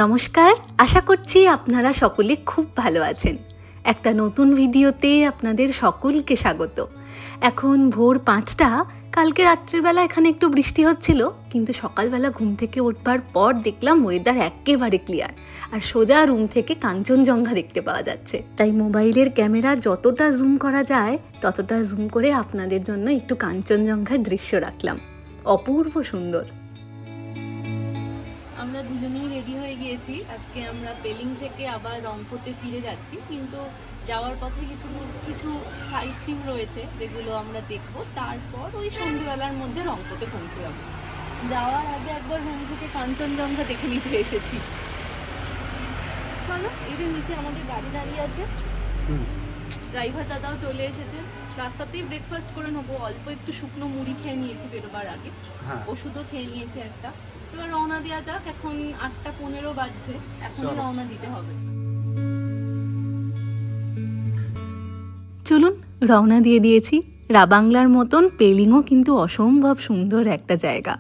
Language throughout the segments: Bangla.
নমস্কার, আশা করছি আপনারা সকলে খুব ভালো আছেন। একটা নতুন ভিডিওতে আপনাদের সকলকে স্বাগত। এখন ভোর 5টা। কালকে রাত্রিবেলা এখানে একটু বৃষ্টি হচ্ছিল, কিন্তু সকালবেলা ঘুম থেকে উঠবার পর দেখলাম ওয়েদার একেবারে ক্লিয়ার, আর সোজা রুম থেকে কাঞ্চনজঙ্ঘা দেখতে পাওয়া যাচ্ছে। তাই মোবাইলের ক্যামেরা যতটা জুম করা যায় ততটা জুম করে আপনাদের জন্য একটু কাঞ্চনজঙ্ঘার দৃশ্য রাখলাম। অপূর্ব সুন্দর। আমরা দুজনেই রেডি হয়ে গিয়েছি। আজকে আমরা পেলিং থেকে আবার রংপুরতে ফিরে যাচ্ছি, কিন্তু যাওয়ার পথে কিছু সাইট সিন রয়েছে যেগুলো আমরা দেখব। তারপর ওই সন্ধ্যেবেলার মধ্যে রংপুরতে পৌঁছে যাব। যাওয়ার আগে একবার রুম থেকে কাঞ্চনজঙ্ঘা দেখে নিতে এসেছি। চলো, এই যে নিচে আমাদের গাড়ি দাঁড়িয়ে আছে, ড্রাইভার দাদাও চলে এসেছে। রাস্তাতেই ব্রেকফাস্ট করে নেবো। অল্প একটু শুকনো মুড়ি খেয়ে নিয়েছি বেরোবার আগে, ওষুধও খেয়ে নিয়েছি একটা। এবার রওনা দেওয়া যাক। এখন 8:15 বাজছে, এখন রওনা দিতে হবে। চলুন, রওনা দিয়ে দিয়েছি। রাবাংলার মতন পেলিংও কিন্তু অসম্ভব সুন্দর একটা জায়গা।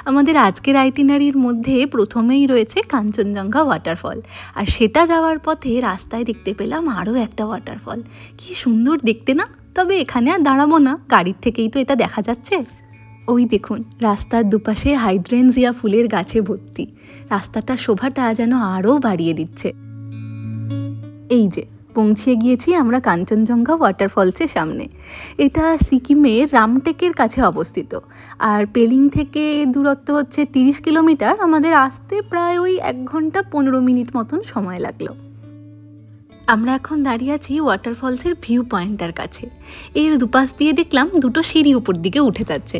আমাদের আজকের আইটিনারির মধ্যে প্রথমেই রয়েছে কাঞ্চনজঙ্ঘা ওয়াটারফল, আর সেটা যাওয়ার পথে রাস্তায় দেখতে পেলাম আরও একটা ওয়াটারফল। কি সুন্দর দেখতে না? তবে এখানে আর দাঁড়াবো না, গাড়ির থেকেই তো এটা দেখা যাচ্ছে। ওই দেখুন, রাস্তার দুপাশে হাইড্রেনজিয়া ফুলের গাছে ভর্তি। রাস্তাটা শোভাটা যেন আরও বাড়িয়ে দিচ্ছে। এই যে পৌঁছে গিয়েছি আমরা কাঞ্চনজঙ্ঘা ওয়াটারফলসের সামনে। এটা সিকিমের রামটেকের কাছে অবস্থিত, আর পেলিং থেকে দূরত্ব হচ্ছে 30 কিলোমিটার। আমাদের আসতে প্রায় ওই 1 ঘন্টা 15 মিনিট মতন সময় লাগলো। আমরা এখন দাঁড়িয়ে আছি ওয়াটারফলসের ভিউ পয়েন্টটার কাছে। এর দুপাশ দিয়ে দেখলাম দুটো সিঁড়ি উপর দিকে উঠে যাচ্ছে।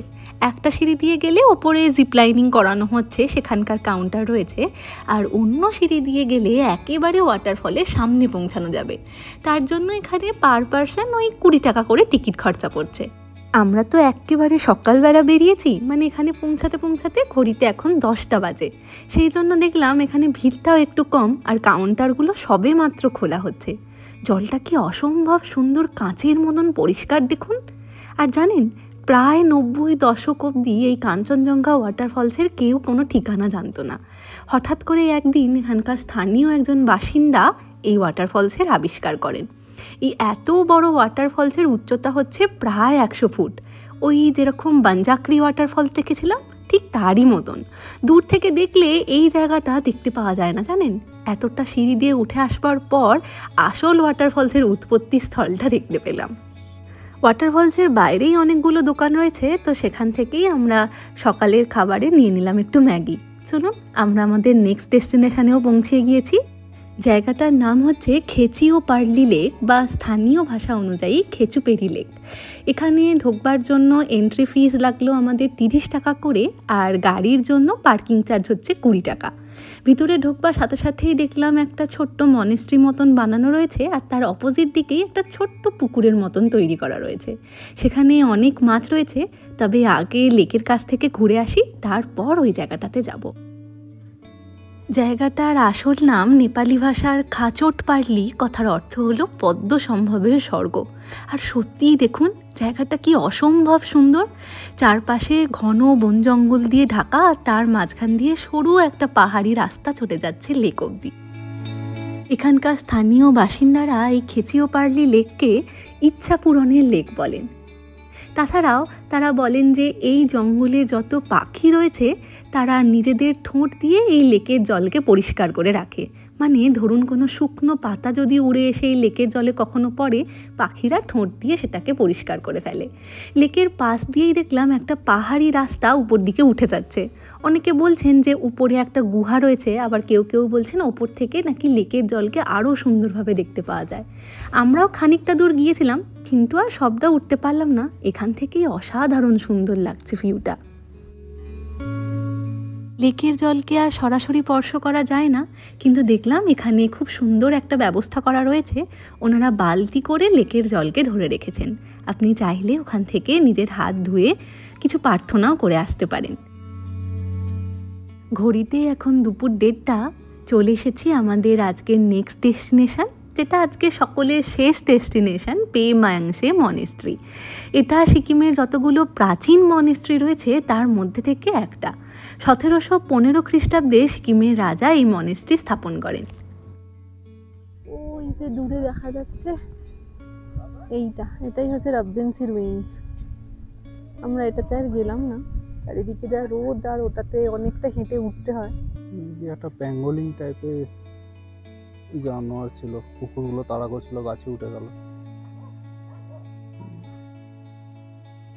একটা সিঁড়ি দিয়ে গেলে ওপরে জিপলাইনিং করানো হচ্ছে, সেখানকার কাউন্টার রয়েছে। আর অন্য সিঁড়ি দিয়ে গেলে একেবারে ওয়াটারফলের সামনে পৌঁছানো যাবে। তার জন্য এখানে পার পারসন ওই 20 টাকা করে টিকিট খরচা পড়ছে। আমরা তো একেবারে সকালবেলা বেরিয়েছি, মানে এখানে পৌঁছাতে ঘড়িতে এখন 10টা বাজে। সেই জন্য দেখলাম এখানে ভিড়টাও একটু কম, আর কাউন্টারগুলো সবে মাত্র খোলা হচ্ছে। জলটা কি অসম্ভব সুন্দর, কাঁচের মতন পরিষ্কার দেখুন। আর জানেন, প্রায় 90 দশক অবধি এই কাঞ্চনজঙ্ঘা ওয়াটারফলসের কেউ কোনো ঠিকানা জানতো না। হঠাৎ করে একদিন এখানকার স্থানীয় একজন বাসিন্দা এই ওয়াটারফলসের আবিষ্কার করেন। এই এত বড় ওয়াটারফলসের উচ্চতা হচ্ছে প্রায় 100 ফুট। ওই যেরকম বাঞ্জাকরি ওয়াটারফলস দেখেছিলাম ঠিক তারই মতন। দূর থেকে দেখলে এই জায়গাটা দেখতে পাওয়া যায় না, জানেন। এতটা সিঁড়ি দিয়ে উঠে আসবার পর আসল ওয়াটারফলসের উৎপত্তি স্থলটা দেখতে পেলাম। ওয়াটারফলসের বাইরেই অনেকগুলো দোকান রয়েছে, তো সেখান থেকেই আমরা সকালের খাবারে নিয়ে নিলাম একটু ম্যাগি। চলুন, আমরা আমাদের নেক্সট ডেস্টিনেশনেও পৌঁছে গিয়েছি। জায়গাটার নাম হচ্ছে খেচিও পার্লি লেক, বা স্থানীয় ভাষা অনুযায়ী খেচুপেরি লেক। এখানে ঢোকবার জন্য এন্ট্রি ফিস লাগলো আমাদের 30 টাকা করে, আর গাড়ির জন্য পার্কিং চার্জ হচ্ছে 20 টাকা। ভিতরে ঢোকবার সাথে সাথেই দেখলাম একটা ছোট্ট মনেস্ট্রি মতন বানানো রয়েছে, আর তার অপোজিট দিকেই একটা ছোট্ট পুকুরের মতন তৈরি করা রয়েছে। সেখানে অনেক মাছ রয়েছে, তবে আগে লেকের কাছ থেকে ঘুরে আসি, তারপর ওই জায়গাটাতে যাব। জায়গাটার আসল নাম নেপালি ভাষার খাচোট পার্লি, কথার অর্থ হলো পদ্ম সম্ভবের স্বর্গ। আর সত্যিই দেখুন, জায়গাটা কি অসম্ভব সুন্দর। চারপাশে ঘন বন জঙ্গল দিয়ে ঢাকা, আর তার মাঝখান দিয়ে সরু একটা পাহাড়ি রাস্তা চলে যাচ্ছে লেক অবধি। এখানকার স্থানীয় বাসিন্দারা এই খেচিও পার্লি লেককে ইচ্ছা পূরণের লেক বলেন। তাছাড়াও তারা বলেন যে এই জঙ্গলে যত পাখি রয়েছে তারা নিজেদের ঠোঁট দিয়ে এই লেকের জলকে পরিষ্কার করে রাখে। মানে ধরুন, কোনো শুকনো পাতা যদি উড়ে এসে এই লেকের জলে কখনো পড়ে, পাখিরা ঠোঁট দিয়ে সেটাকে পরিষ্কার করে ফেলে। লেকের পাশ দিয়েই দেখলাম একটা পাহাড়ি রাস্তা উপর দিকে উঠে যাচ্ছে। অনেকে বলছেন যে উপরে একটা গুহা রয়েছে, আবার কেউ কেউ বলছেন ওপর থেকে নাকি লেকের জলকে আরও সুন্দরভাবে দেখতে পাওয়া যায়। আমরাও খানিকটা দূর গিয়েছিলাম, কিন্তু আর সবটা উঠতে পারলাম না। এখান থেকেই অসাধারণ সুন্দর লাগছে ভিউটা। লেকের জলকে আর সরাসরি স্পর্শ করা যায় না, কিন্তু দেখলাম এখানে খুব সুন্দর একটা ব্যবস্থা করা রয়েছে। ওনারা বালতি করে লেকের জলকে ধরে রেখেছেন। আপনি চাইলে ওখান থেকে নিজের হাত ধুয়ে কিছু প্রার্থনাও করে আসতে পারেন। ঘড়িতে এখন দুপুর 1:30। চলে এসেছি আমাদের আজকের নেক্সট ডেস্টিনেশন, যেটা আজকে সকলের শেষ ডেস্টিনেশন, পেমায়াংসে মনেস্ট্রি। এটা সিকিমের যতগুলো প্রাচীন মনেস্ট্রি রয়েছে তার মধ্যে থেকে একটা। 1715 খ্রিস্টাব্দে সিকিমের রাজা এই মনেস্ট্রি স্থাপন করেন। ওই যে দূরে দেখা যাচ্ছে এটাই হচ্ছে রাবদিনসি রুইন্স। আমরা এটাতে আর গেলাম না, চারিদিকে যা রোদ আর ওটাতে অনেকটা হেঁটে উঠতে হয়। একটা প্যাঙ্গোলিং টাইপের জানোয়ার ছিল, কুকুরগুলো তাড়া করছিল, গাছে উঠে গেল।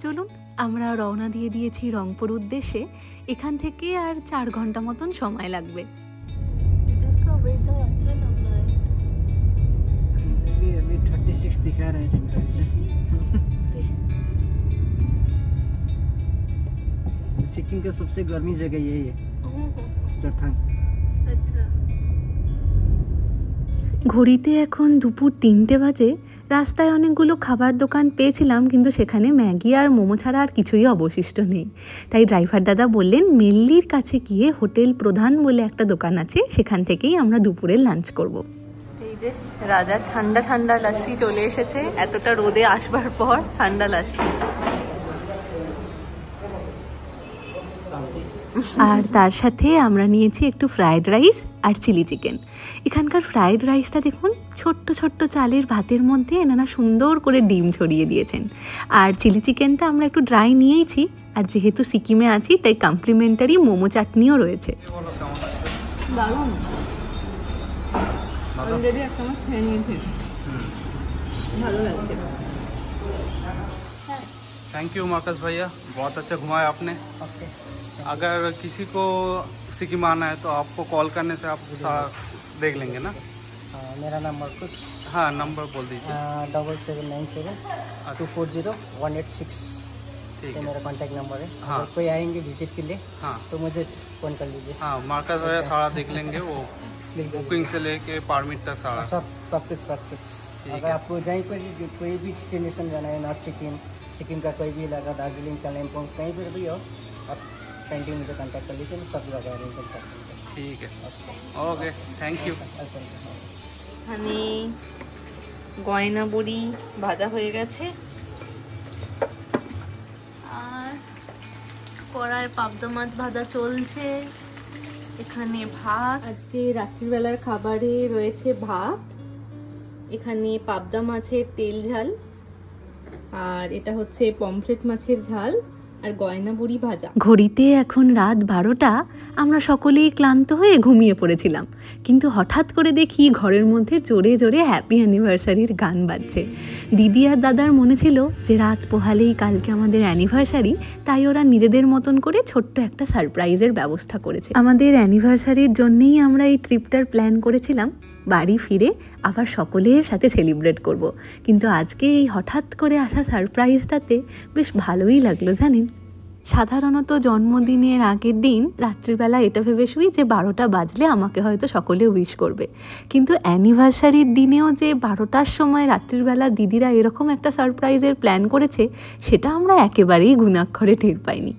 চলুন আমরা রওনা দিয়ে দিয়েছি রংপুর উদ্দেশ্যে। এখান থেকে আর 4 ঘন্টা মতন সময় লাগবে। सिक्किम का सबसे गर्मी जगह यही है, चौथांग। ঘড়িতে এখন দুপুর 3টে বাজে। রাস্তায় অনেকগুলো খাবার দোকান পেয়েছিলাম, কিন্তু সেখানে ম্যাগি আর মোমো ছাড়া আর কিছুই অবশিষ্ট নেই। তাই ড্রাইভার দাদা বললেন মেল্লির কাছে গিয়ে হোটেল প্রধান বলে একটা দোকান আছে, সেখান থেকেই আমরা দুপুরের লাঞ্চ করব। এই যে রাজার ঠান্ডা ঠান্ডা লাস্সি চলে এসেছে, এতটা রোদে আসবার পর ঠান্ডা লাস্সি। আর তার সাথে আমরা নিয়েছি একটু ফ্রায়েড রাইস আর চিলি চিকেন। এখানকার ফ্রায়েড রাইসটা দেখুন, ছোট্ট ছোট্ট চালের ভাতের মধ্যে এনারা সুন্দর করে ডিম ছড়িয়ে দিয়েছেন। আর চিলি চিকেনটা আমরা একটু ড্রাই নিয়েইছি, আর যেহেতু সিকিমে আছি তাই কমপ্লিমেন্টারি মোমো চাটনিও রয়েছে। দারুণ, অলরেডি একটা আমার খেয়ে নিয়েছি, ভালো লাগছে। थैंक यू मार्कस भैया, बहुत अच्छा घुमाया आपने। अगर किसी को सिक्किम आना है तो आपको कॉल करने से आप देख लेंगे ना? मेरा नाम मार्कस। हाँ, नंबर बोल दीजिए। 7797240186। ठीक है, मेरा कांटेक्ट नंबर है। हाँ, अगर कोई आएंगे विजिट के लिए हाँ तो मुझे फोन कर लीजिए। हाँ, मार्कस भैया सारा देख लेंगे, वो बुकिंग से लेके परमिट तक सारा सब कुछ। अगर आपको जहीं पर कोई भी डेस्टिनेशन जाना है, नॉर्थ सिक्किम का कोई भी इलाका, दार्जिलिंग, कालिम्पोंग, कहीं पर भी हो, आप कैंटीन मुझे कांटेक्ट कर लीजिए, सब जगह अरेंज कर सकते हैं। ठीक है, ओके, थैंक यू। এখানে গয়না বড়ি ভাজা হয়ে গেছে, আর কড়ায় পাবদা মাছ ভাজা চলছে। এখানে ভাত, আজকে রাত্রিবেলার খাবারে রয়েছে ভাত, এখানে পাবদা মাছের তেল ঝাল, আর এটা হচ্ছে পমফ্রেট মাছের ঝাল, আর গয়না বড়ি ভাজা। ঘড়িতে এখন রাত 12টা। আমরা সকলেই ক্লান্ত হয়ে ঘুমিয়ে পড়েছিলাম, কিন্তু হঠাৎ করে দেখি ঘরের মধ্যে জোরে জোরে হ্যাপি অ্যানিভার্সারির গান বাজছে। দিদি আর দাদার মনে ছিল যে রাত পোহালেই কালকে আমাদের অ্যানিভার্সারি, তাই ওরা নিজেদের মতন করে ছোট্ট একটা সারপ্রাইজের ব্যবস্থা করেছে। আমাদের অ্যানিভার্সারির জন্যেই আমরা এই ট্রিপটার প্ল্যান করেছিলাম, বাড়ি ফিরে আবার সকলের সাথে সেলিব্রেট করব। কিন্তু আজকে এই হঠাৎ করে আসা সারপ্রাইজটাতে বেশ ভালোই লাগলো জানেন। সাধারণত জন্মদিনের আগের দিন রাত্রিবেলা এটা ভেবে শুই যে 12টা বাজলে আমাকে হয়তো সকলে উইশ করবে, কিন্তু অ্যানিভার্সারির দিনেও যে 12টার সময় রাত্রিবেলা দিদিরা এরকম একটা সারপ্রাইজের প্ল্যান করেছে, সেটা আমরা একেবারেই গুণাক্ষরে টের পাইনি।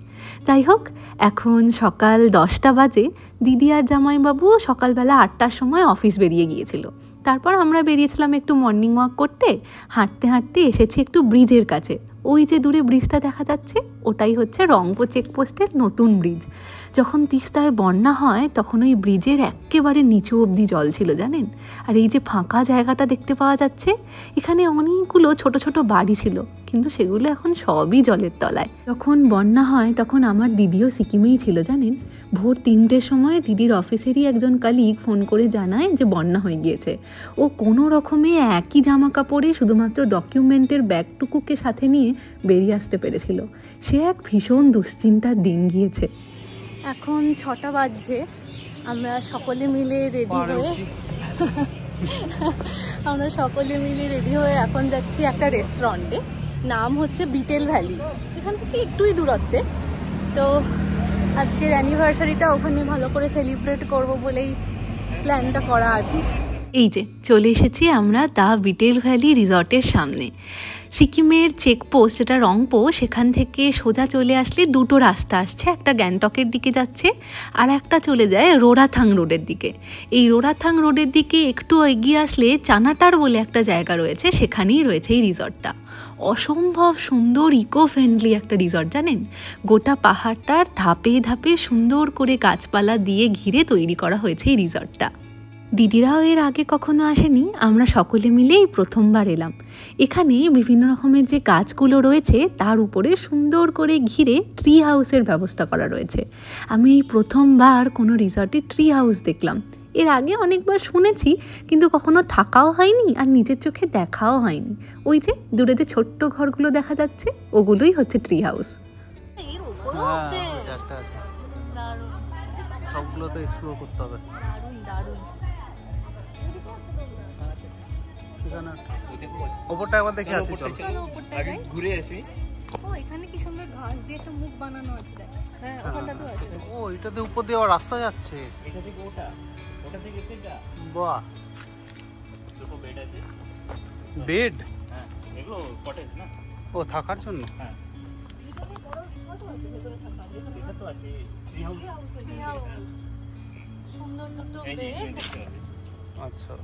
যাই হোক, এখন সকাল 10টা বাজে। দিদি আর জামাইবাবু সকালবেলা 8টার সময় অফিস বেরিয়ে গিয়েছিল। তারপর আমরা বেরিয়েছিলাম একটু মর্নিং ওয়াক করতে। হাঁটতে হাঁটতে এসেছি একটু ব্রিজের কাছে। ওই যে দূরে ব্রিজটা দেখা যাচ্ছে, ওটাই হচ্ছে রংপুর চেকপোস্টের নতুন ব্রিজ। যখন তিস্তায় বন্যা হয় তখন ওই ব্রিজের একেবারে নিচু অবধি জল ছিল জানেন। আর এই যে ফাঁকা জায়গাটা দেখতে পাওয়া যাচ্ছে, এখানে অনেকগুলো ছোট ছোট বাড়ি ছিল, কিন্তু সেগুলো এখন সবই জলের তলায়। যখন বন্যা হয় তখন আমার দিদিও সিকিমেই ছিল জানেন। ভোর 3টের সময় দিদির অফিসেরই একজন কলিগ ফোন করে জানায় যে বন্যা হয়ে গিয়েছে। ও কোনো রকমে একই জামা কাপড়ে শুধুমাত্র ডকুমেন্টের ব্যাগটুকুকে সাথে নিয়ে বেরিয়ে আসতে পেরেছিল। সে এক ভীষণ দুশ্চিন্তার দিন গিয়েছে। এখন 6টা বাজছে। আমরা সকলে মিলে রেডি হয়ে এখন যাচ্ছি একটা রেস্টুরেন্টে, নাম হচ্ছে বিটেল ভ্যালি। এখান থেকে একটুই দূরত্বে। তো আজকের অ্যানিভার্সারিটা ওখানে ভালো করে সেলিব্রেট করব বলেই প্ল্যানটা করা আর কি। এই যে চলে এসেছি আমরা দ্য বিটেল ভ্যালি রিসর্টের সামনে। সিকিমের চেকপোস্ট যেটা রংপো, সেখান থেকে সোজা চলে আসলে দুটো রাস্তা আসছে, একটা গ্যাংটকের দিকে যাচ্ছে আর একটা চলে যায় রোরাথাং রোডের দিকে। এই রোরাথাং রোডের দিকে একটু এগিয়ে আসলে চানাটার বলে একটা জায়গা রয়েছে, সেখানেই রয়েছে এই রিসর্টটা। অসম্ভব সুন্দর ইকো ফ্রেন্ডলি একটা রিসর্ট জানেন। গোটা পাহাড়টার ধাপে ধাপে সুন্দর করে গাছপালা দিয়ে ঘিরে তৈরি করা হয়েছে এই রিসর্টটা। দিদিরাও এর আগে কখনো আসেনি, আমরা সকলে মিলেই প্রথমবার এলাম। এখানে বিভিন্ন রকমের যে গাছগুলো রয়েছে তার উপরে সুন্দর করে ঘিরে ট্রি হাউসের ব্যবস্থা করা রয়েছে। আমি এই প্রথমবার কোনো রিসর্টে ট্রি হাউস দেখলাম। এর আগে অনেকবার শুনেছি কিন্তু কখনো থাকাও হয়নি আর নিজের চোখে দেখাও হয়নি। ওই যে দূরে যে ছোট্ট ঘরগুলো দেখা যাচ্ছে ওগুলোই হচ্ছে ট্রি হাউস। সবগুলো তো এক্সপ্লোর করতে হবে। ওপরটা একবার দেখে আসি, চল আগে ঘুরে আসি। ও এখানে কি সুন্দর ঘাস দিয়ে একটা মুখ বানানো আছে দেখ। হ্যাঁ ওখানটাতেও আছে। ও এটাতে উপর দিয়ে আবার রাস্তা যাচ্ছে। এটা থেকে ওটা থেকে সেটা। বাহ, দুটো বেড আছে। বেড? হ্যাঁ, এগুলো কটেজ না? ও থাকার জন্য? হ্যাঁ। ভিতরে বড় রিসর্টও আছে, ভিতরে থাকার। এটা তো আছে ট্রি হাউস। সুন্দর দুটো বেড। আচ্ছা,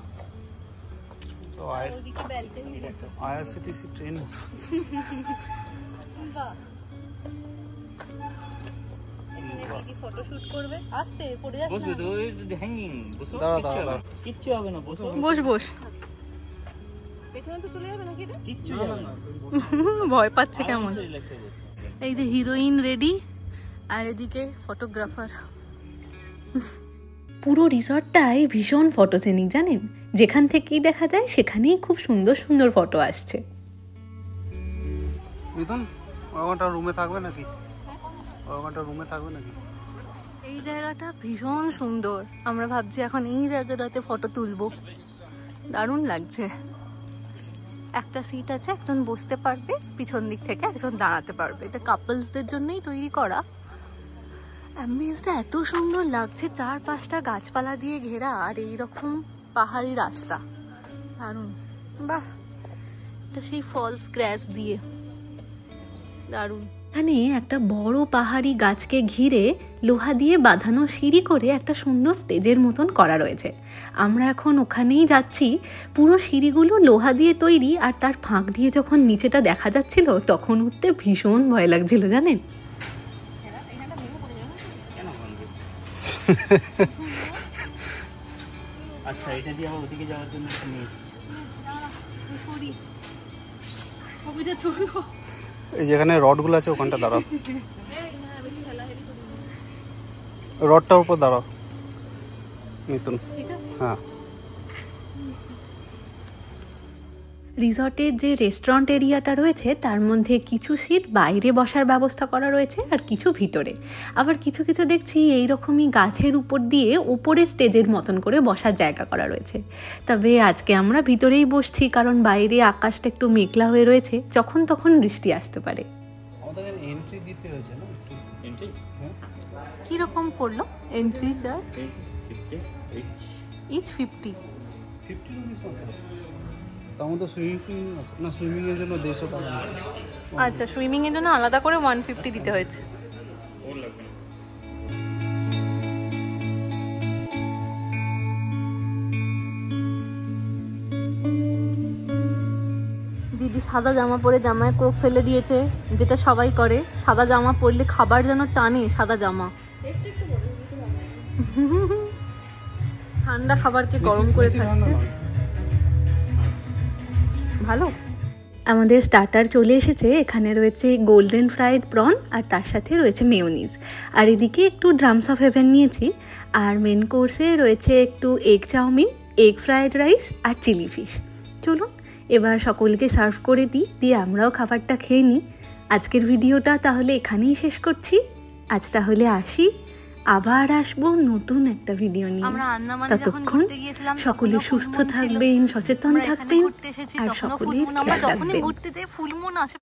তো ওইদিকে ব্যালকনি মতো। IRCTC train. বাহ, এখানে ফটোশুট করবে। আস্তে পড়ে যাস না। বসবে তো, হ্যাঙ্গিং বসো। দাঁড়া কিচ্ছু হবে না, বসো। বস পেছনে তো চলে যাবে নাকি? এটা কিচ্ছু হবে না। ভয় পাচ্ছে কেমন। এই যে হিরোইন রেডি আর এদিকে ফটোগ্রাফার। পুরো রিসর্টটাই ভীষণ ফটোজেনিক জানেন। যেখান থেকেই দেখা যায় সেখানেই খুব সুন্দর সুন্দর ফটো আসছে। মিথুন ওখানটা রুমে থাকবে নাকি? ওখানটা রুমে থাকবে নাকি? এই জায়গাটা ভীষণ সুন্দর। আমরা ভাবছি এখন এই জায়গাটাতে ফটো তুলবো। দারুণ লাগছে। একটা সিট আছে, একজন বসতে পারবে, পিছন দিক থেকে একজন দাঁড়াতে পারবে। এটা কাপলসদের জন্যই তৈরি করা। অ্যাম্বিয়েন্সটা এত সুন্দর লাগছে, চারপাশটা গাছপালা দিয়ে ঘেরা আর এইরকম পাহাড়ি রাস্তা। দারুণ। বাহ, এটা সেই ফলস গ্রাস দিয়ে দারুণ। এখানে একটা বড় পাহাড়ি গাছকে ঘিরে লোহা দিয়ে বাঁধানো সিঁড়ি করে একটা সুন্দর স্টেজের মতন করা রয়েছে। আমরা এখন ওখানেই যাচ্ছি। পুরো সিঁড়িগুলো লোহা দিয়ে তৈরি আর তার ফাঁক দিয়ে যখন নিচেটা দেখা যাচ্ছিল তখন উঠতে ভীষণ ভয় লাগছিল জানেন। আচ্ছা, এটা দিয়ে আবার ওদিকে যাওয়ার জন্য এই যেখানে রডগুলো আছে ওখানটা দাঁড়াও। রডটার উপর দাঁড়াও মিথুন। হ্যাঁ, রিসর্টের যে রেস্টুরেন্ট এরিয়াটা রয়েছে তার মধ্যে কিছু সিট বাইরে বসার ব্যবস্থা করা রয়েছে আর কিছু ভিতরে। আবার কিছু কিছু দেখছি এইরকমই গাছের উপর দিয়ে উপরে স্টেজের মতন করে বসার জায়গা করা রয়েছে। তবে আজকে আমরা ভিতরেই বসছি কারণ বাইরে আকাশটা একটু মেঘলা হয়ে রয়েছে, যখন তখন বৃষ্টি আসতে পারে। আমাদের এন্ট্রি দিতে হয়েছে না? এন্ট্রি কিরকম পড়লো entry charge? Each 50 rupees. Swimming এর জন্য 150 টাকা। আচ্ছা, সুইমিং এর জন্য আলাদা করে 150 দিতে হয়েছে। দিদি সাদা জামা পরে জামায় কোক ফেলে দিয়েছে, যেটা সবাই করে। সাদা জামা পরলে খাবার যেন টানে সাদা জামা। ঠান্ডা খাবারকে গরম করে খাচ্ছে। ভালো। আমাদের স্টার্টার চলে এসেছে। এখানে রয়েছে গোল্ডেন ফ্রাইড প্রন আর তার সাথে রয়েছে মেয়োনিজ। আর এদিকে একটু ড্রামস অফ হেভেন নিয়েছি। আর মেন কোর্সে রয়েছে একটু egg chowmein, egg fried rice আর চিলি ফিশ। চলুন এবার সকলকে সার্ভ করে দিয়ে আমরাও খাবারটা খেয়ে নিই। আজকের ভিডিওটা তাহলে এখানেই শেষ করছি। আজ তাহলে আসি, আবার আসবো নতুন একটা ভিডিও নিয়ে। ততক্ষণ সকলে সুস্থ থাকবেন, সচেতন থাকবেন আর সকলের খেয়াল রাখবেন।